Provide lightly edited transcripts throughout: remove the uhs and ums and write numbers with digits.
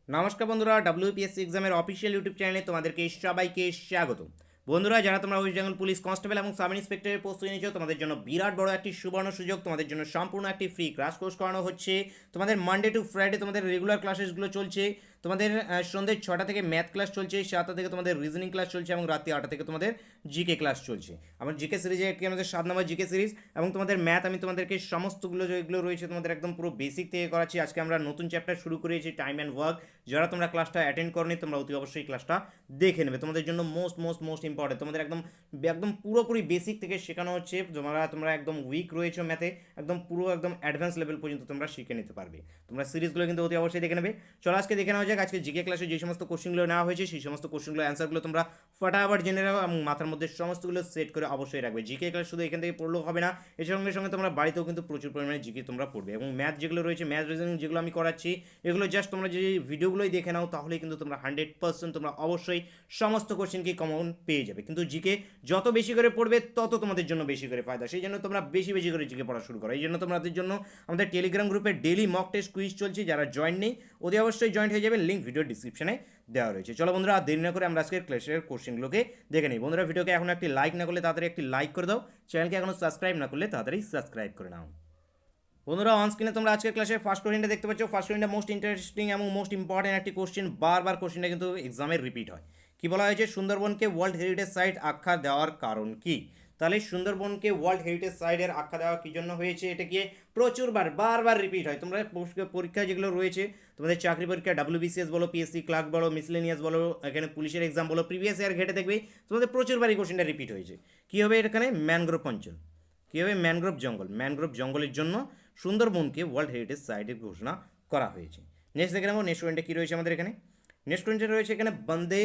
নমস্কার বন্ধুরা, ডব্লিউপিএসসি এক্সামের অফিসিয়াল ইউটিউব চ্যানেলে তোমাদেরকে সবাইকে স্বাগত। বন্ধুরা, যারা তোমরা ওয়েস্ট বেঙ্গল পুলিশ কনস্টেবল এবং সাব ইন্সপেক্টরের প্রস্তুতি নিয়েছো, তোমাদের জন্য বিরাট বড় একটি সুবর্ণ সুযোগ। তোমাদের জন্য সম্পূর্ণ একটি ফ্রি ক্রাশ কোর্স করানো হচ্ছে। তোমাদের মানডে টু ফ্রাইডে তোমাদের রেগুলার ক্লাসেসগুলো চলছে। তোমাদের সন্ধ্যে 6টা থেকে ম্যাথ ক্লাস চলছে, 7টা থেকে তোমাদের রিজনিং ক্লাস চলছে এবং রাত্রি 8টা থেকে তোমাদের জিকে ক্লাস চলছে। আমার জিকে সিরিজে একটি আমাদের 7 নম্বর জিকে সিরিজ এবং তোমাদের ম্যাথ আমি তোমাদেরকে সমস্তগুলো যেগুলো রয়েছে তোমাদের একদম পুরো বেসিক থেকে করাচ্ছি। আজকে আমরা নতুন চ্যাপ্টার শুরু করেছি, টাইম অ্যান্ড ওয়ার্ক। যারা তোমরা ক্লাসটা অ্যাটেন্ড করনি, তোমরা অতি অবশ্যই ক্লাসটা দেখে নেবে। তোমাদের জন্য মোস্ট ইম্পর্টেন্ট, তোমাদের একদম একদম পুরোপুরি বেসিক থেকে শেখানো হচ্ছে। তোমরা একদম উইক রয়েছো ম্যাথে, একদম পুরো একদম অ্যাডভান্স লেভেল পর্যন্ত তোমরা শিখে নিতে পারবে। তোমরা সিরিজগুলো কিন্তু অতি অবশ্যই দেখে নেবে। চলো আজকে দেখে নেওয়া যাক আজকে জিকে ক্লাসে যে সমস্ত কোশ্চেনগুলো নেওয়া হয়েছে, সেই সমস্ত কোশ্চেনগুলো অ্যান্সারগুলো তোমরা ফটাফট জেনে রাখো এবং মাথার মধ্যে সমস্তগুলো সেট করে অবশ্যই রাখবে। জিকে ক্লাস শুধু এখান থেকে পড়লেও হবে না, এর সঙ্গে সঙ্গে তোমরা বাড়িতেও কিন্তু প্রচুর পরিমাণে জিকে তোমরা পড়বে। এবং ম্যাথ যেগুলো রয়েছে, ম্যাথ রিজনিং যেগুলো আমি করাচ্ছি, এগুলো জাস্ট তোমরা যে ভিডিওগুলোই দেখে নাও, তাহলেই কিন্তু তোমরা 100% তোমরা অবশ্যই সমস্ত কোশ্চেনকে কমন পেয়ে যাবে। কিন্তু জিকে যত বেশি করে পড়বে তত তোমাদের জন্য বেশি করে ফায়দা, সেই জন্য তোমরা বেশি বেশি করে জিকে পড়া শুরু করো। এই জন্য তোমাদের জন্য আমাদের টেলিগ্রাম গ্রুপে ডেলি মক টেস্ট কুইজ চলছে। যারা জয়েন নেই অতি অবশ্যই জয়েন হয়ে যাবে, লিঙ্ক ভিডিও ডিসক্রিপশনে দেওয়া রয়েছে। চলো বন্ধুরা, আর দেরি না করে আমরা আজকের ক্লাসের কোশ্চেনগুলোকে দেখে নিই। বন্ধুরা, ভিডিওকে এখন একটি লাইক না করলে তাড়াতাড়ি একটি লাইক করে দাও, চ্যানেলকে এখনো সাবস্ক্রাইব না করলে তাড়াতাড়ি সাবস্ক্রাইব করে নাও। বন্ধুরা, অন স্ক্রিনে তোমরা আজকের ক্লাসের ফার্স্ট কোশ্চেনটা দেখতে পাচ্ছ। ফার্স্ট কোশ্চেনটা মোস্ট ইন্টারেস্টিং এবং মোস্ট ইম্পর্টেন্ট একটি কোশ্চেন। বারবার কোশ্চেনটা কিন্তু এক্সামের রিপিট হয়। কি বলা হয়েছে? সুন্দরবনকে ওয়ার্ল্ড হেরিটেজ সাইট আখ্যা দেওয়ার কারণ কি? তাহলে সুন্দরবনকে ওয়ার্ল্ড হেরিটেজ সাইটের আখ্যা দেওয়া কি জন্য হয়েছে? এটা কি প্রচুরবার বারবার রিপিট হয়। তোমরা পরীক্ষা যেগুলো রয়েছে, তোমাদের চাকরি পরীক্ষা ডাব্লিউবিসিএস বলো, পিএসসি ক্লার্ক বলো, মিসলেনিয়াস বলো, এখানে পুলিশের এক্সাম বলো, প্রিভিয়াস ইয়ার ঘেটে দেখবে তোমাদের প্রচুরবারই কোশ্চেনটা রিপিট হয়েছে। কী হবে এখানে? ম্যানগ্রোভ অঞ্চল। কী হবে? ম্যানগ্রোভ জঙ্গল। ম্যানগ্রোভ জঙ্গলের জন্য সুন্দরবনকে ওয়ার্ল্ড হেরিটেজ সাইটের ঘোষণা করা হয়েছে। নেক্সট দেখে নেবো নেক্সট পয়েন্টে কী রয়েছে আমাদের এখানে। নেক্সট পয়েন্টে রয়েছে এখানে বন্দে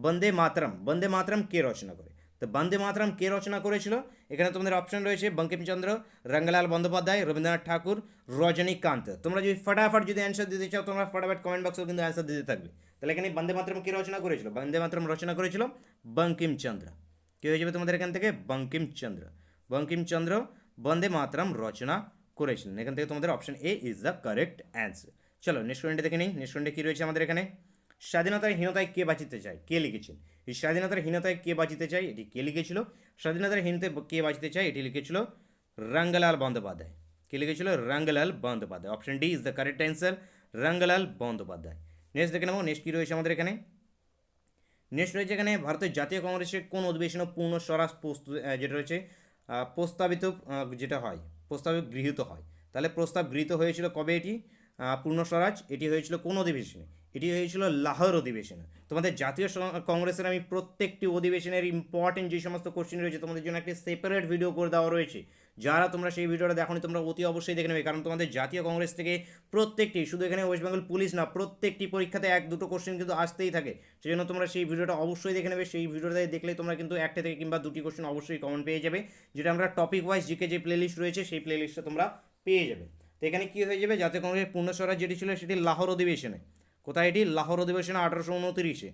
বন্দে মাতরম। বন্দে মাতরম কে রচনা করে? তো বন্দে মাতরম কে রচনা করেছিল? এখানে তোমাদের অপশন রয়েছে বঙ্কিমচন্দ্র, রঙ্গলাল বন্দ্যোপাধ্যায়, রবীন্দ্রনাথ ঠাকুর, রজনীকান্ত। তোমরা যদি ফটাফট যদি অ্যান্সার দিতে চাও, তোমরা ফটাফট কমেন্ট বক্সেও কিন্তু অ্যান্সার দিতে থাকবে। তাহলে এখানে বন্দে মাতরম কে রচনা করেছিল? বন্দে মাতরম রচনা করেছিল বঙ্কিমচন্দ্র। কে হয়ে যাবে তোমাদের এখান থেকে? বঙ্কিমচন্দ্র। বঙ্কিমচন্দ্র বন্দে মাতরম রচনা করেছিলেন। এখান থেকে তোমাদের option A is the correct answer. চলো নেক্সট পয়েন্টে দেখে নিই। নেক্সট পয়েন্টে কী রয়েছে আমাদের এখানে। স্বাধীনতার হীনতায় কে বাঁচিতে চায়? কে লিখেছেন? এই স্বাধীনতার হীনতায় কে বাঁচিতে চায়, এটি কে লিখেছিল? স্বাধীনতার হীনতায় কে বাঁচিতে চায়, এটি লিখেছিল রঙ্গলাল বন্দ্যোপাধ্যায়। কে লিখেছিল? Rangalal Bandyopadhyay. Option D is the correct answer, Rangalal Bandyopadhyay. Next দেখে নেবো নেক্সট কী রয়েছে আমাদের এখানে। নেক্সট রয়েছে এখানে ভারতের জাতীয় কংগ্রেসের কোন অধিবেশনে পূর্ণ স্বরাজ যেটা রয়েছে প্রস্তাবিত যেটা হয়, প্রস্তাব গৃহীত হয়। তাহলে প্রস্তাব গৃহীত হয়েছিল কবে এটি? পূর্ণ স্বরাজ এটি হয়েছিল কোন অধিবেশনে? এটি হয়েছিল লাহোর অধিবেশনে। তোমাদের জাতীয় কংগ্রেসের আমি প্রত্যেকটি অধিবেশনের ইম্পর্টেন্ট যে সমস্ত কোশ্চেন রয়েছে তোমাদের জন্য একটি সেপারেট ভিডিও করে দেওয়া রয়েছে। যারা তোমরা সেই ভিডিওটা দেখোনি, তোমরা অতি অবশ্যই দেখে নেবে, কারণ তোমাদের জাতীয় কংগ্রেস থেকে প্রত্যেকটি, শুধু এখানে ওয়েস্ট বেঙ্গল পুলিশ না, প্রত্যেকটি পরীক্ষাতে এক দুটো কোশ্চেন কিন্তু আসতেই থাকে। সেই জন্য তোমরা সেই ভিডিওটা অবশ্যই দেখে নেবে। সেই ভিডিওটা দেখলে তোমরা কিন্তু একটা থেকে কিংবা দুটি কোশ্চেন অবশ্যই কমন পেয়ে যাবে, যেটা আমরা টপিক ওয়াইজ জিকে যে প্লেলিস্ট রয়েছে সেই প্লেলিস্টটা তোমরা পেয়ে যাবে। তো এখানে কী হয়ে যাবে? জাতীয় কংগ্রেসের পূর্ণ স্বরাজ যেটি ছিল সেটি লাহোর অধিবেশনে। কোথায় এটি? লাহোর অধিবেশনে 1829-এ।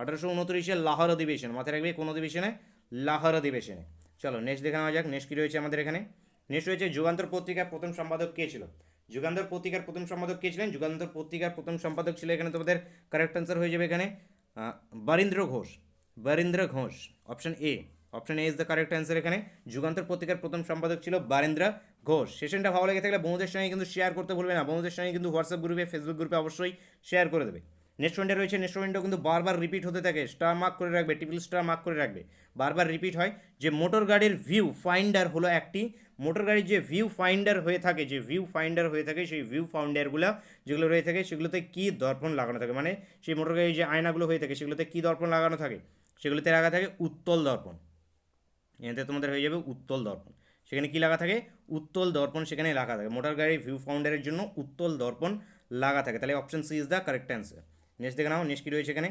1829-এ লাহোর অধিবেশন। মাথায় রাখবে কোন অধিবেশনে? লাহোর অধিবেশনে। চলো নেক্সট দেখে নেওয়া যাক নেক্সট কী রয়েছে আমাদের এখানে। নেক্সট রয়েছে যুগান্তর পত্রিকার প্রথম সম্পাদক কে ছিল? যুগান্তর পত্রিকার প্রথম সম্পাদক কে ছিলেন? যুগান্তর পত্রিকার প্রথম সম্পাদক ছিল এখানে তোমাদের কারেক্ট অ্যান্সার হয়ে যাবে এখানে Barindra Ghosh. Barindra Ghosh. Option A. Option A is the correct answer. এখানে যুগান্তর পত্রিকার প্রথম সম্পাদক ছিল বরীন্দ্র ঘোষ। সেশনটা ভালো লেগে থাকলে বন্ধুদের সঙ্গে কিন্তু শেয়ার করতে ভুলবে না। বন্ধুদের সঙ্গে কিন্তু হোয়াটসঅ্যাপ গ্রুপে, ফেসবুক গ্রুপে অবশ্যই শেয়ার করে দেবে। নেক্সট পয়েন্টে রয়েছে, নেক্সট পয়েন্টটা কিন্তু বারবার রিপিট হতে থাকে। স্টার মার্ক করে রাখবে, ট্রিপল স্টার মার্ক করে রাখবে। বারবার রিপিট হয় যে মোটর গাড়ির ভিউ ফাইন্ডার হলো একটি, মোটর গাড়ির যে ভিউ ফাইন্ডার হয়ে থাকে, যে ভিউ ফাইন্ডার হয়ে থাকে, সেই ভিউ ফাইন্ডারগুলো যেগুলো রয়ে থাকে সেগুলোতে কী দর্পণ লাগানো থাকে? মানে সেই মোটর গাড়ির যে আয়নাগুলো হয়ে থাকে সেগুলোতে কী দর্পণ লাগানো থাকে? সেগুলোতে লাগা থাকে উত্তল দর্পণ। এতে তোমাদের হয়ে যাবে উত্তল দর্পণ। সেখানে কী লাগা থাকে? উত্তল দর্পণ সেখানে লাগা থাকে। মোটর গাড়ির ভিউ ফাউন্ডারের জন্য উত্তল দর্পণ লাগা থাকে। তাহলে option C is the correct answer. Next দেখে নাও নেক্সট কী রয়েছে এখানে।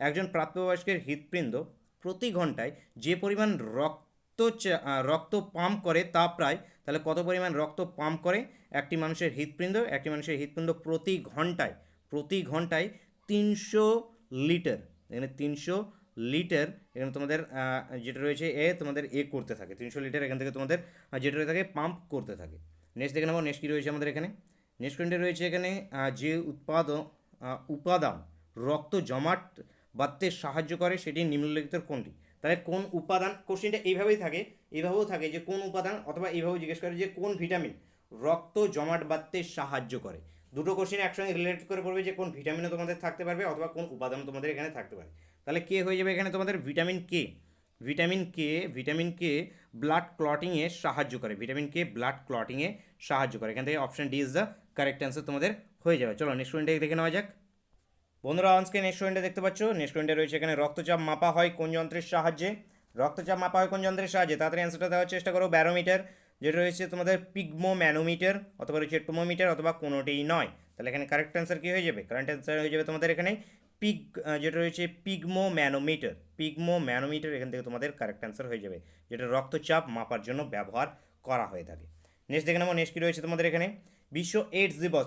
একজন প্রাপ্তবয়স্কের হৃৎপিণ্ড প্রতি ঘন্টায় যে পরিমাণ রক্ত পাম্প করে তা প্রায়, তাহলে কত পরিমাণ রক্ত পাম্প করে একটি মানুষের হৃৎপিণ্ড? একটি মানুষের হৃৎপিণ্ড প্রতি ঘন্টায় 300 লিটার। এখানে 300 লিটার এখানে তোমাদের যেটা রয়েছে তোমাদের করতে থাকে 300 লিটার এখান থেকে তোমাদের যেটা রয়ে থাকে পাম্প করতে থাকে। নেক্সট দেখে নেবো নেক্সট কী রয়েছে আমাদের এখানে। নেক্সট পয়েন্টে রয়েছে এখানে যে উপাদান রক্ত জমাট বাঁধতে সাহায্য করে সেটি নিম্নলিখিত কোনটি? তাহলে কোন উপাদান, কোশ্চেনটা এইভাবেও থাকে যে কোন উপাদান, অথবা এইভাবেও জিজ্ঞেস করে যে কোন ভিটামিন রক্ত জমাট বাঁধতে সাহায্য করে। দুটো কোশ্চেন একসঙ্গে রিলেট করে পড়বে যে কোন ভিটামিনও তোমাদের থাকতে পারবে অথবা কোন উপাদানও তোমাদের এখানে থাকতে পারে। তাহলে কে হয়ে যাবে এখানে তোমাদের vitamin K. Vitamin K blood ক্লটিংয়ে সাহায্য করে, ভিটামিন কে ব্লাড ক্লটিংয়ে সাহায্য করে। এখান থেকে option D is the correct answer তোমাদের হয়ে যাবে। চলো নেক্সট পয়েন্টে দেখে নেওয়া যাক। বন্ধুরা অনস্ক্রিন নেক্সট পয়েন্টে দেখতে পাচ্ছ, নেক্সট পয়েন্টে রয়েছে এখানে রক্তচাপ মাপা হয় কোন যন্ত্রের সাহায্যে? রক্তচাপ মাপা হয় কোন যন্ত্রের সাহায্যে? তাড়াতাড়ি অ্যান্সারটা দেওয়ার চেষ্টা করো। ব্যারোমিটার, যেটা রয়েছে তোমাদের পিগমোম্যানোমিটার, অথবা রয়েছে টোমোমিটার, অথবা কোনোটিই নয়। তাহলে এখানে কারেক্ট অ্যান্সার কী হয়ে যাবে? কারেক্ট অ্যান্সার হয়ে যাবে তোমাদের এখানে যেটা রয়েছে পিগমোম্যানোমিটার এখান থেকে তোমাদের কারেক্ট অ্যান্সার হয়ে যাবে, যেটা রক্তচাপ মাপার জন্য ব্যবহার করা হয়ে থাকে। নেক্সট দেখে নেবো, নেক্সট কী রয়েছে তোমাদের এখানে। বিশ্ব এইডস দিবস,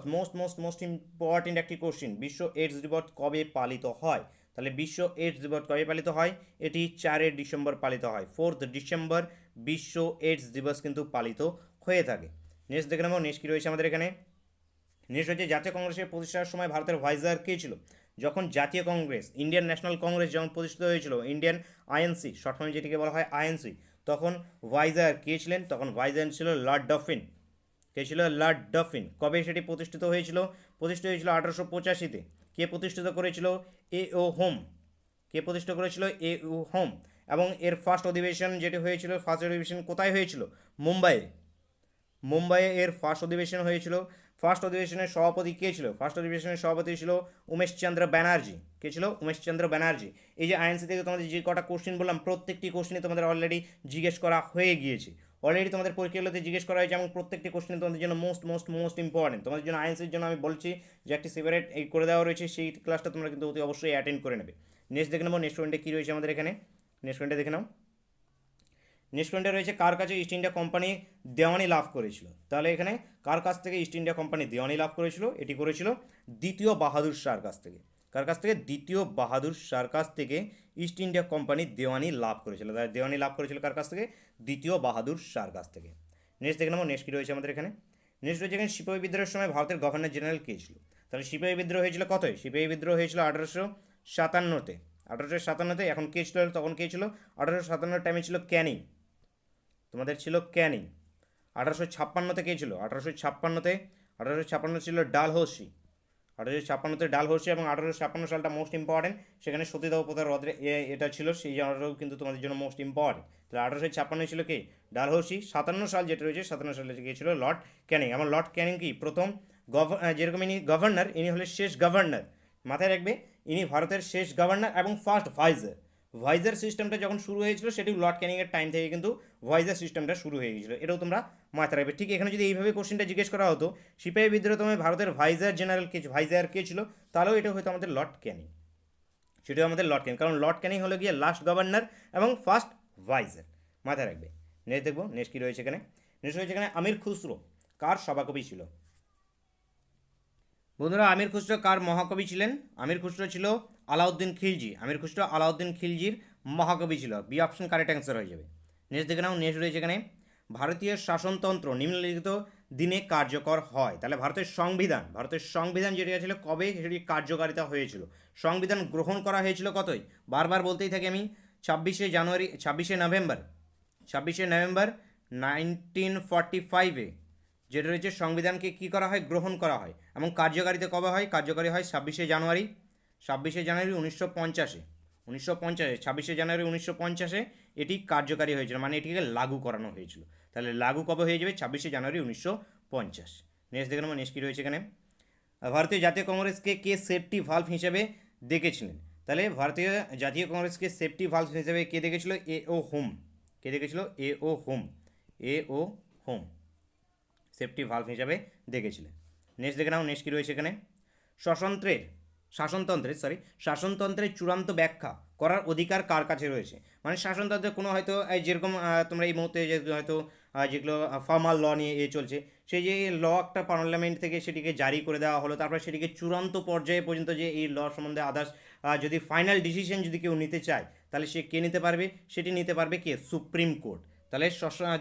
মোস্ট ইম্পর্টেন্ট একটি কোশ্চিন। বিশ্ব এইডস দিবস কবে পালিত হয়? তাহলে বিশ্ব এইডস দিবস কবে পালিত হয়? এটি 4 ডিসেম্বর পালিত হয়। 4 ডিসেম্বর বিশ্ব এইডস দিবস কিন্তু পালিত হয়ে থাকে। নেক্সট দেখে নেবো, নেক্সট কী রয়েছে আমাদের এখানে। নেক্সট হচ্ছে জাতীয় কংগ্রেসের প্রতিষ্ঠার সময় ভারতের ভাইসরয় কে ছিল? যখন জাতীয় কংগ্রেস, ইন্ডিয়ান ন্যাশনাল কংগ্রেস যখন প্রতিষ্ঠিত হয়েছিল, ইন্ডিয়ান আইএনসি শর্ট ফর্মে যেটিকে বলা হয় আইএনসি, তখন ভাইসরয় কে ছিলেন? তখন ভাইসরয় ছিল লর্ড ডফিন। কে ছিল? Lord Dufferin. কবে সেটি প্রতিষ্ঠিত হয়েছিল? প্রতিষ্ঠিত হয়েছিল 1885-তে। কে প্রতিষ্ঠিত করেছিল? এ ও হোম। কে প্রতিষ্ঠা করেছিল? এ ও হোম। এবং এর ফার্স্ট অধিবেশন যেটি হয়েছিল, ফার্স্ট অধিবেশন কোথায় হয়েছিল? মুম্বাইয়ে এর ফার্স্ট অধিবেশন হয়েছিল। ফার্স্ট অধিবেশনের সভাপতি কে ছিল? ফার্স্ট অধিবেশনের সভাপতি ছিল উমেশচন্দ্র ব্যানার্জি। কে ছিল? উমেশচন্দ্র ব্যানার্জি। এই যে আইএনসি থেকে তোমাদের যে কটা কোশ্চেন বললাম, প্রত্যেকটি কোশ্চেনে তোমাদের অলরেডি জিজ্ঞেস করা হয়ে গিয়েছে, অলরেডি তোমাদের পরীক্ষাগুলোতে জিজ্ঞেস করা হয়েছে, এবং প্রত্যেকটি কোশ্চেন তোমাদের জন্য মোস্ট ইম্পর্টেন্ট। তোমাদের জন্য আইএনসির জন্য আমি বলছি যে একটি সেপারেট এই করে দেওয়া রয়েছে, সেই ক্লাসটা তোমরা কিন্তু অতি অবশ্যই অ্যাটেন্ড করে নেবে। নেক্সট দেখে নেবো, নেক্সট পয়েন্টে কী রয়েছে আমাদের এখানে। নেক্সট পয়েন্টে দেখে নাও। নেক্সট পয়েন্টে রয়েছে কার কাছে ইস্ট ইন্ডিয়া কোম্পানি দেওয়ানি লাভ করেছিল? তাহলে এখানে কার কাছ থেকে ইস্ট ইন্ডিয়া কোম্পানি দেওয়ানি লাভ করেছিল? এটি করেছিল দ্বিতীয় বাহাদুর শাহর কাছ থেকে। কার কাছ থেকে? দ্বিতীয় বাহাদুর শাহর কাছ থেকে ইস্ট ইন্ডিয়া কোম্পানি দেওয়ানি লাভ করেছিল। তাহলে দেওয়ানি লাভ করেছিল কার কাছ থেকে? দ্বিতীয় বাহাদুর শাহর কাছ থেকে। নেক্সট দেখে নেবো, নেক্সট কী রয়েছে আমাদের এখানে। নেক্সট রয়েছে এখানে সিপাহী বিদ্রোহের সময় ভারতের গভর্নর জেনারেল কে ছিল? তাহলে সিপাহী বিদ্রোহ হয়েছিল কতই? সিপাহী বিদ্রোহ হয়েছিল 1857-তে। 1857-তে। এখন কে ছিল? তখন কে ছিল? 1857 টাইমে ছিল ক্যানিং। তোমাদের ছিল ক্যানিং। 1856-তে কে ছিল? 1856 ছিল ডালহৌসি। 1856-তে ডালহৌসি, এবং 1856 সালটা মোস্ট ইম্পর্টেন্ট, সেখানে সতীদাহ প্রথা রদের এটা ছিল, সেই জায়গাটাও কিন্তু তোমাদের জন্য মোস্ট ইম্পর্টেন্ট। তাহলে 1856 ছিল কে? ডালহৌসি। 57 সাল যেটা রয়েছে, 57 সালে কে ছিল? লর্ড ক্যানিং। এবং লর্ড ক্যানিং কি প্রথম যেরকম ইনি গভর্নর, ইনি হলেন শেষ গভর্নর, মাথায় রাখবে, ইনি ভারতের শেষ গভর্নর এবং ফার্স্ট ভাইজার সিস্টেমটা যখন শুরু হয়েছিল, সেটি লর্ড ক্যানিংয়ের টাইম থেকে কিন্তু ভাইজার সিস্টেমটা শুরু হয়ে গিয়েছিল। এটাও তোমরা মাথায় রাখবে। ঠিক এখানে যদি এইভাবে কোশ্চেনটা জিজ্ঞেস করা হতো, সিপাহী বিদ্রোহে তোমার ভারতের ভাইজার কে ছিল, তাহলেও এটা হয়তো আমাদের লর্ড ক্যানিং। সেটাও আমাদের লর্ড ক্যানিং, কারণ লর্ড ক্যানিং হলো গিয়ে লাস্ট গভর্নর এবং ফার্স্ট ভাইজার। মাথায় রাখবে। নেক্সট দেখবো, নেক্সট কী রয়েছে এখানে। নেক্সট রয়েছে এখানে আমির খুসরো কার সভাকবি ছিল? বন্ধুরা আমির খুসরো কার মহাকবি ছিলেন? আমির খুসরো ছিল আলাউদ্দিন খিলজি। আমির খুসরো আলাউদ্দিন খিলজির মহাকবি ছিল। বি অপশন কারেক্ট অ্যান্সার হয়ে যাবে। নেক্সট দেখে নাও, নেক্সট রয়েছে এখানে ভারতীয় শাসনতন্ত্র নিম্নলিখিত দিনে কার্যকর হয়। তাহলে ভারতের সংবিধান যেটি ছিল কবে সেটি কার্যকারিতা হয়েছিল? সংবিধান গ্রহণ করা হয়েছিল কতই? বারবার বলতেই থাকি আমি, 26শে নভেম্বর 1945-এ যেটা রয়েছে সংবিধানকে কী করা হয়? গ্রহণ করা হয়। এবং কার্যকারিতা কবে হয়? কার্যকারী হয় 26শে জানুয়ারি 1950-এ। 26শে জানুয়ারি 1950-এ এটি কার্যকারী হয়েছিল, মানে এটিকে লাগু করানো হয়েছিল। তাহলে লাগু কবে হয়ে যাবে? 26শে জানুয়ারি 1950। নেক্সট দেখে নেবো, নেক্সট কী রয়েছে এখানে। ভারতীয় জাতীয় কংগ্রেসকে কে সেফটি ভালভ হিসেবে দেখেছিলেন? তাহলে ভারতীয় জাতীয় কংগ্রেসকে সেফটি ভালভ হিসেবে কে দেখেছিল? এ ও হোম। কে দেখেছিল? এ ও হোম সেফটি ভালভ হিসাবে দেখেছিলেন। নেক্সট দেখে নাও, নেক্সট কী রয়েছে এখানে। শাসনতন্ত্রের চূড়ান্ত ব্যাখ্যা করার অধিকার কার কাছে রয়েছে? মানে শাসনতন্ত্রের কোনো হয়তো যেরকম তোমরা এই মুহূর্তে যে হয়তো যেগুলো ফর্মাল ল নিয়ে চলছে, সেই যে ল একটা পার্লামেন্ট থেকে সেটিকে জারি করে দেওয়া হলো, তারপরে সেটিকে চূড়ান্ত পর্যায়ে পর্যন্ত যে এই ল সম্বন্ধে আদার্স যদি ফাইনাল ডিসিশন যদি কেউ নিতে চায়, তাহলে সে কে নিতে পারবে? সেটি নিতে পারবে কে? Supreme court. তাহলে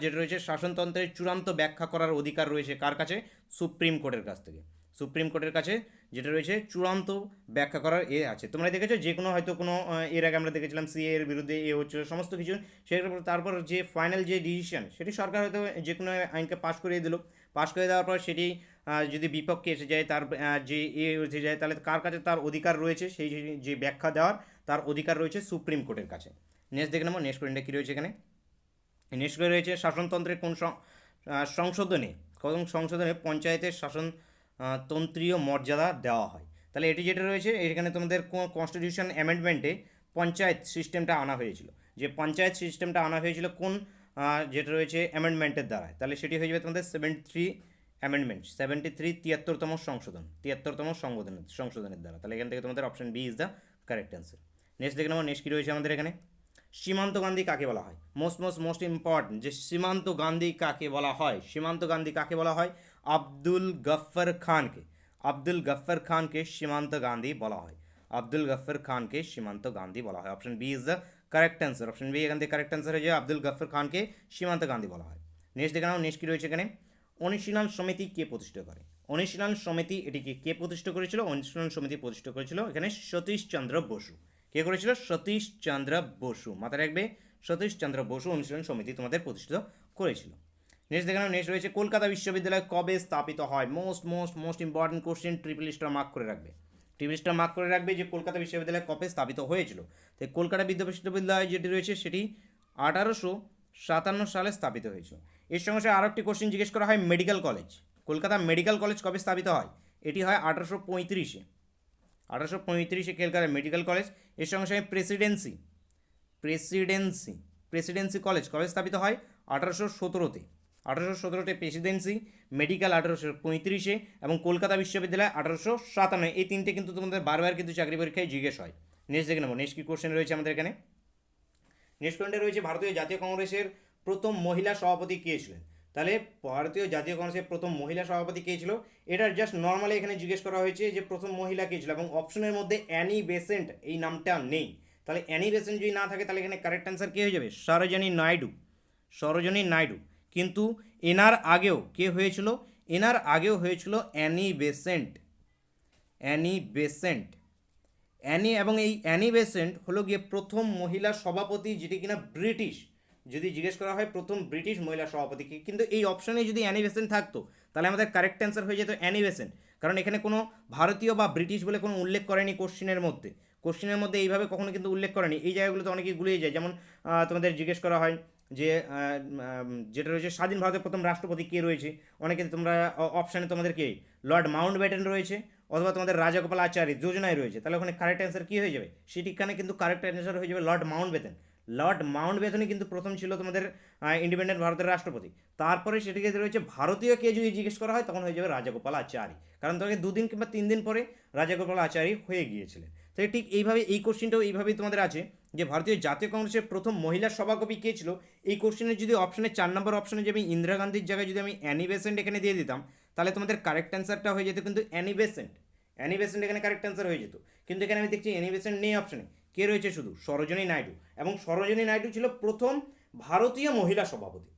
যেটা রয়েছে শাসনতন্ত্রের চূড়ান্ত ব্যাখ্যা করার অধিকার রয়েছে কার কাছে? সুপ্রিম কোর্টের কাছ থেকে। সুপ্রিম কোর্টের কাছে যেটা রয়েছে চূড়ান্ত ব্যাখ্যা করার আছে। তোমরা দেখেছো যে কোনো হয়তো কোনো এর আগে আমরা দেখেছিলাম সিএ এর বিরুদ্ধে হচ্ছিল সমস্ত কিছু, সেটার তারপর যে ফাইনাল যে ডিসিশন সেটি সরকার হয়তো যে কোনো আইনকে পাশ করিয়ে দিল, পাশ করে দেওয়ার পর সেটি যদি বিপক্ষে এসে যায়, তার যে এসে যায়, তাহলে কার কাছে তার অধিকার রয়েছে সেই যে ব্যাখ্যা দেওয়ার তার অধিকার রয়েছে সুপ্রিম কোর্টের কাছে। নেক্সট দেখে নেবো নেক্সট কোয়েশ্চেনটা কী রয়েছে এখানে। নেক্সট করে রয়েছে শাসনতন্ত্রের কোন সংশোধনে পঞ্চায়েতের শাসন তন্ত্রীয় মর্যাদা দেওয়া হয়। তাহলে এটি যেটা রয়েছে এখানে তোমাদের কনস্টিটিউশন অ্যামেন্ডমেন্টে পঞ্চায়েত সিস্টেমটা আনা হয়েছিল, যে পঞ্চায়েত সিস্টেমটা আনা হয়েছিল কোন যেটা রয়েছে অ্যামেন্ডমেন্টের দ্বারা, তাহলে সেটি হয়ে যাবে তোমাদের 73 সংশোধনের দ্বারা। তাহলে এখান থেকে তোমাদের option B is the correct answer. Next দেখে নেবো নেক্সট কী রয়েছে আমাদের এখানে। সীমান্ত গান্ধী কাকে বলা হয়? মোস্ট ইম্পর্টেন্ট, যে সীমান্ত গান্ধী কাকে বলা হয়, সীমান্ত গান্ধী কাকে বলা হয়? আব্দুল গফ্ফর খানকে, আব্দুল গফ্ফর খানকে সীমান্ত গান্ধী বলা হয়, আব্দুল গফ্ফর খানকে সীমান্ত গান্ধী বলা হয়। Option B is the correct answer, option B এখান থেকে কারেক্ট অ্যান্সার হয়ে যায় আব্দুল গফ্ফর খানকে সীমান্ত গান্ধী বলা হয়। নেক্সট দেখে নাও নেক্সট কী রয়েছে এখানে। অনুশীলন সমিতি কে প্রতিষ্ঠা করে? অনুশীলন সমিতি এটিকে কে প্রতিষ্ঠা করেছিল? অনুশীলন সমিতি প্রতিষ্ঠা করেছিল এখানে সতীশচন্দ্র বসু। কে করেছিল? সতীশচন্দ্র বসু, মাথায় রাখবে সতীশচন্দ্র বসু অনুশীলন সমিতি তোমাদের প্রতিষ্ঠিত করেছিল। নেক্সট দেখে নাও নেক্সট রয়েছে কলকাতা বিশ্ববিদ্যালয় কবে স্থাপিত হয়? Most important question, triple star mark করে রাখবে, ট্রিপল স্টার মার্ক করে রাখবে যে কলকাতা বিশ্ববিদ্যালয় কবে স্থাপিত হয়েছিল। তো কলকাতা বিশ্ববিদ্যালয় যেটি রয়েছে সেটি 1857 সালে স্থাপিত হয়েছিল। এর সঙ্গে আরও একটি কোশ্চেন জিজ্ঞেস করা হয় medical college, Kolkata medical college কবে স্থাপিত হয়? এটি হয় 1835-এ, 1835-এ কলকাতা মেডিকেল কলেজ। এর সঙ্গে সঙ্গে প্রেসিডেন্সি কলেজ কবে স্থাপিত হয়? 1817-তে, 1817-তে প্রেসিডেন্সি, মেডিকেল 1835-এ এবং কলকাতা বিশ্ববিদ্যালয় 1857। এই তিনটে কিন্তু তোমাদের বারবার কিন্তু চাকরি পরীক্ষায় জিজ্ঞেস হয়। নেক্সট দেখে নেবো নেক্সট কি কোশ্চেন রয়েছে আমাদের এখানে। নেক্সট কোশ্চেনটা রয়েছে ভারতীয় জাতীয় কংগ্রেসের প্রথম মহিলা সভাপতি কে ছিলেন? তাহলে ভারতীয় জাতীয় কংগ্রেসের প্রথম মহিলা সভাপতি কে ছিল? এটার জাস্ট নর্মালি এখানে জিজ্ঞেস করা হয়েছে যে প্রথম মহিলা কে ছিল, এবং অপশনের মধ্যে অ্যানি বেসেন্ট এই নামটা নেই। তাহলে অ্যানি বেসেন্ট যদি না থাকে তাহলে এখানে কারেক্ট অ্যান্সার কে হয়ে যাবে? সরোজিনী নাইডু। কিন্তু এনার আগেও কে হয়েছিল? এনার আগেও হয়েছিল অ্যানি বেসেন্ট, এবং এই অ্যানি বেসেন্ট হলো গিয়ে প্রথম মহিলা সভাপতি, যেটি কিনা ব্রিটিশ, যদি জিজ্ঞেস করা হয় প্রথম ব্রিটিশ মহিলা সভাপতিকে, কিন্তু এই অপশানে যদি অ্যানি বেসেন্ট থাকতো তাহলে আমাদের কারেক্ট অ্যান্সার হয়ে যেত অ্যানি বেসেন্ট, কারণ এখানে কোনো ভারতীয় বা ব্রিটিশ বলে কোনো উল্লেখ করেনি কোশ্চিনের মধ্যে এইভাবে কখনো কিন্তু উল্লেখ করেনি। এই জায়গাগুলোতে অনেকেই গুলিয়ে যায়, যেমন তোমাদের জিজ্ঞেস করা হয় যে যেটা রয়েছে স্বাধীন ভারতের প্রথম রাষ্ট্রপতি কে রয়েছে, অনেকে তোমরা অপশানে তোমাদের কে লর্ড মাউন্টব্যাটেন রয়েছে, অথবা তোমাদের রাজাগোপালাচারী যোজনায় রয়েছে। তাহলে ওখানে কারেক্ট অ্যান্সার কী হয়ে যাবে? সেটিখানে কিন্তু কারেক্ট অ্যান্সার হয়ে যাবে লর্ড মাউন্টব্যাটেনই কিন্তু প্রথম ছিল তোমাদের ইন্ডিপেন্ডেন্ট ভারতের রাষ্ট্রপতি। তারপরে সেটিকে রয়েছে ভারতীয় কে যদি জিজ্ঞেস করা হয় তখন হয়ে যাবে রাজাগোপালাচারী, কারণ তোমাকে 2 দিন কিংবা 3 দিন পরে রাজাগোপালাচারী হয়ে গিয়েছিলেন। তাই ঠিক এইভাবে এই কোশ্চেনটাও এইভাবেই তোমাদের আছে যে ভারতীয় জাতীয় কংগ্রেসের প্রথম মহিলা সভাপতি কে ছিল। এই কোশ্চেনের যদি অপশনে 4 নম্বর অপশনে যে আমি ইন্দিরা গান্ধীর জায়গায় যদি আমি অ্যানি বেসেন্ট এখানে দিয়ে দিতাম তাহলে তোমাদের কারেক্ট অ্যান্সারটা হয়ে যেত কিন্তু অ্যানি বেসেন্ট এখানে কারেক্ট অ্যান্সার হয়ে যেত। কিন্তু এখানে আমি দেখছি অ্যানি বেসেন্ট নেই অপশনে, কে রয়েছে শুধু সরোজিনী নাইডু, এবং সরোজিনী নাইডু ছিল প্রথম ভারতীয় মহিলা সভাপতি।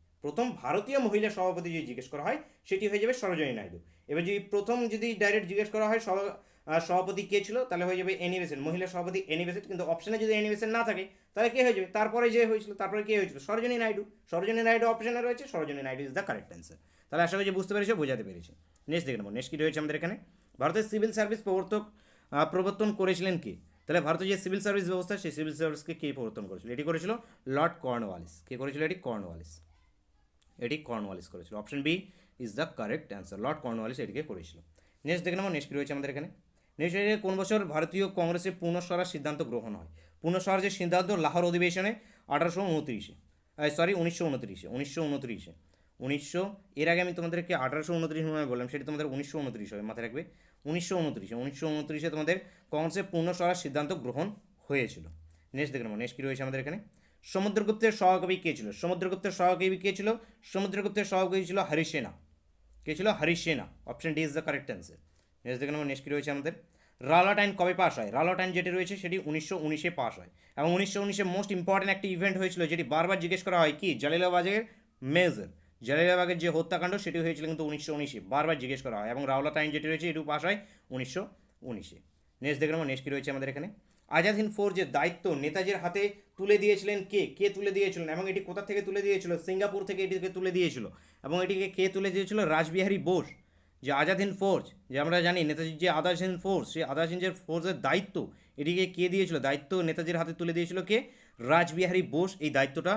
যদি জিজ্ঞেস করা হয় সেটি হয়ে যাবে সরোজিনী নাইডু। এবার যদি ডাইরেক্ট জিজ্ঞেস করা হয় সভাপতি কে ছিল তাহলে হয়ে যাবে অ্যানি বেসেন্ট, মহিলা সভাপতি অ্যানি বেসেন্ট। কিন্তু অপশনে যদি অ্যানি বেসেন্ট না থাকে তাহলে কে হয়ে যাবে? তারপরে কে হয়েছিল? সরোজিনী নাইডু অপশনে রয়েছে, Sarojini Naidu is the correct answer. তাহলে আশা করি বুঝতে পেরেছো, বোঝাতে পেরেছি। নেক্সট দেখে নেবো নেক্সট কি রয়েছে আমাদের এখানে। ভারতের সিভিল সার্ভিস প্রবর্তন করেছিলেন কে? তাহলে ভারতের যে সিভিল সার্ভিস ব্যবস্থা সেই সিভিল সার্ভিসকে কে প্রবর্তন করেছিল? এটি করেছিল লর্ড কর্নওয়ালিস। কে করেছিল? এটি কর্নওয়ালিস করেছিল। Option B is the correct answer, lord Cornwallis এটিকে করেছিল। নেক্সট দেখে নেবো নেক্সট কি রয়েছে আমাদের এখানে। নেক্সট কোন বছর ভারতীয় কংগ্রেসের পুনঃস্বরার সিদ্ধান্ত গ্রহণ হয়? পুনঃস্বরার যে সিদ্ধান্ত লাহোর অধিবেশনে 1929 এর আগে আমি তোমাদেরকে 1829 মনে বললাম, সেটি তোমাদের 1929 হবে, মাথায় রাখবে 1929 তোমাদের কংগ্রেসের পূর্ণস্বরার সিদ্ধান্ত গ্রহণ হয়েছিল। নেক্সট দেখে নেবো নেক্সট কী রয়েছে আমাদের এখানে। সমুদ্রগুপ্তের সহকবি কে ছিল? সমুদ্রগুপ্তের সহকবি ছিল হরিসেনা। কে ছিল? Harisena. Option D is the correct answer. Next দেখে নেবো নেক্সট কী রয়েছে আমাদের। রাওলাট আইন কবে পাস হয়? রাওলাট আইন যেটি রয়েছে সেটি 1919 পাস হয়, এবং 1919 মোস্ট ইম্পর্টেন্ট একটি ইভেন্ট হয়েছিল যেটি বারবার জিজ্ঞেস করা হয় কি? জালিয়ানওয়ালাবাগের মেজর। জালিয়ানওয়ালাবাগের যে হত্যাকাণ্ড সেটি হয়েছিল কিন্তু 1919-এ, বারবার জিজ্ঞেস করা হয়, এবং রাওলাট আইন যেটি রয়েছে এটিও পাস হয় 1919-এ। নেক্সট দেখে নেবো, নেক্সট কী রয়েছে আমাদের এখানে। আজাদ হিন্দ ফৌজের দায়িত্ব নেতাজির হাতে তুলে দিয়েছিলেন কে? কে তুলে দিয়েছিলেন এবং এটি কোথা থেকে তুলে দিয়েছিল? সিঙ্গাপুর থেকে এটিকে তুলে দিয়েছিল। এবং এটিকে কে তুলে দিয়েছিল? রাসবিহারী বোস। যে আজাদ হিন্দ ফৌজ, যে আমরা জানি নেতাজির যে আজাদ হিন্দ ফৌজ, সেই আজাদ হিন্দ ফৌজের দায়িত্ব এটিকে কে দিয়েছিল? দায়িত্ব নেতাজির হাতে তুলে দিয়েছিল কে? রাসবিহারী বোস এই দায়িত্বটা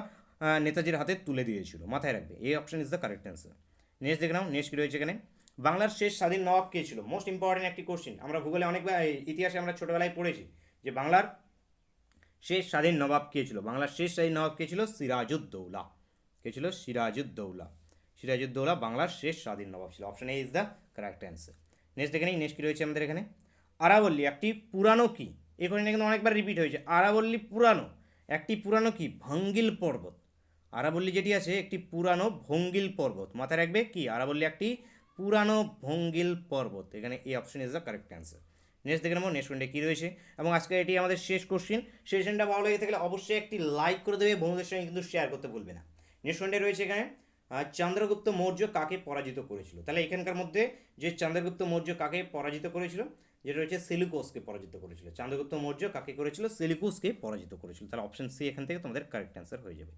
নেতাজির হাতে তুলে দিয়েছিল। মাথায় রাখবে, এই option is the correct answer. Next দেখে নাও, নেক্সট কী রয়েছে এখানে। বাংলার শেষ স্বাধীন নবাব কে ছিল? মোস্ট ইম্পর্টেন্ট একটি কোশ্চেন। আমরা ভূগোলে অনেকবার, ইতিহাসে আমরা ছোটোবেলায় পড়েছি যে বাংলার শেষ স্বাধীন নবাব কে ছিল। বাংলার শেষ স্বাধীন নবাব কে ছিল? সিরাজউদ্দৌলা। কে ছিল? সিরাজউদ্দৌলা। সিরাজউদ্দৌলা বাংলার শেষ স্বাধীন নবাব ছিল। Option A is the correct answer. Next দেখে নিই, নেক্সট কী রয়েছে আমাদের এখানে। আরাবল্লী একটি পুরানো কি? এই কোশ্চেনটা কিন্তু অনেকবার রিপিট হয়েছে। আরাবল্লী পুরানো, একটি পুরানো কি? ভঙ্গিল পর্বত। আরাবল্লী যেটি আছে একটি পুরানো ভঙ্গিল পর্বত। মাথায় রাখবে কি? আরাবল্লী একটি পুরানো ভঙ্গিল পর্বত। এখানে এই option is the correct answer. Next দেখে নেবো, নেক্সট কোনটা কী রয়েছে। এবং আজকে এটি আমাদের শেষ কোশ্চেন। সেশনটা ভালো লেগে থাকলে অবশ্যই একটি লাইক করে দেবে, বন্ধুদের সঙ্গে কিন্তু শেয়ার করতে ভুলবে না। নেক্সট কোনটা রয়েছে এখানে, চন্দ্রগুপ্ত মৌর্য কাকে পরাজিত করেছিল? তাহলে এখানকার মধ্যে যে চন্দ্রগুপ্ত মৌর্য কাকে পরাজিত করেছিল, যেটা রয়েছে সেলুকোসকে পরাজিত করেছিল। চন্দ্রগুপ্ত মৌর্য কাকে করেছিল? সেলুকোসকে পরাজিত করেছিল। তাহলে অপশন সি এখান থেকে তোমাদের কারেক্ট অ্যান্সার হয়ে যাবে।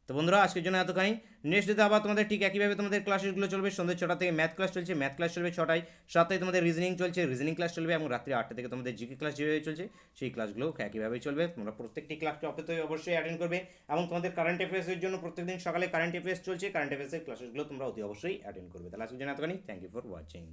তো বন্ধুরা আজকের জন্য এতখানি। নেক্সট ডেতে আবার তোমাদের ঠিক একইভাবে তোমাদের ক্লাসেসগুলো চলবে। সন্ধ্যে 6টা থেকে ম্যাথ ক্লাস চলছে, ম্যাথ ক্লাস চলবে 6টায়। 7টায় তোমাদের রিজনিং চলছে, রিজনিং ক্লাস চলবে। এবং রাত্রি 8টা থেকে তোমাদের জিকে ক্লাস যেভাবে চলছে সেই ক্লাসগুলো একইভাবেই চলবে। তোমরা প্রত্যেকটি ক্লাসকে অবশ্যই অ্যাটেন্ড করবে। এবং তোমাদের কারেন্ট অ্যাফেয়ার্সের জন্য প্রত্যেকদিন সকালে কারেন্ট অ্যাফেয়ার্স চলছে, কারেন্ট অ্যাফেয়ার্সের ক্লাসেসগুলো তোমরা অতি অবশ্যই অ্যাটেন্ড করবে। তাহলে আজকের জন্য এতখানি। Thank you for watching.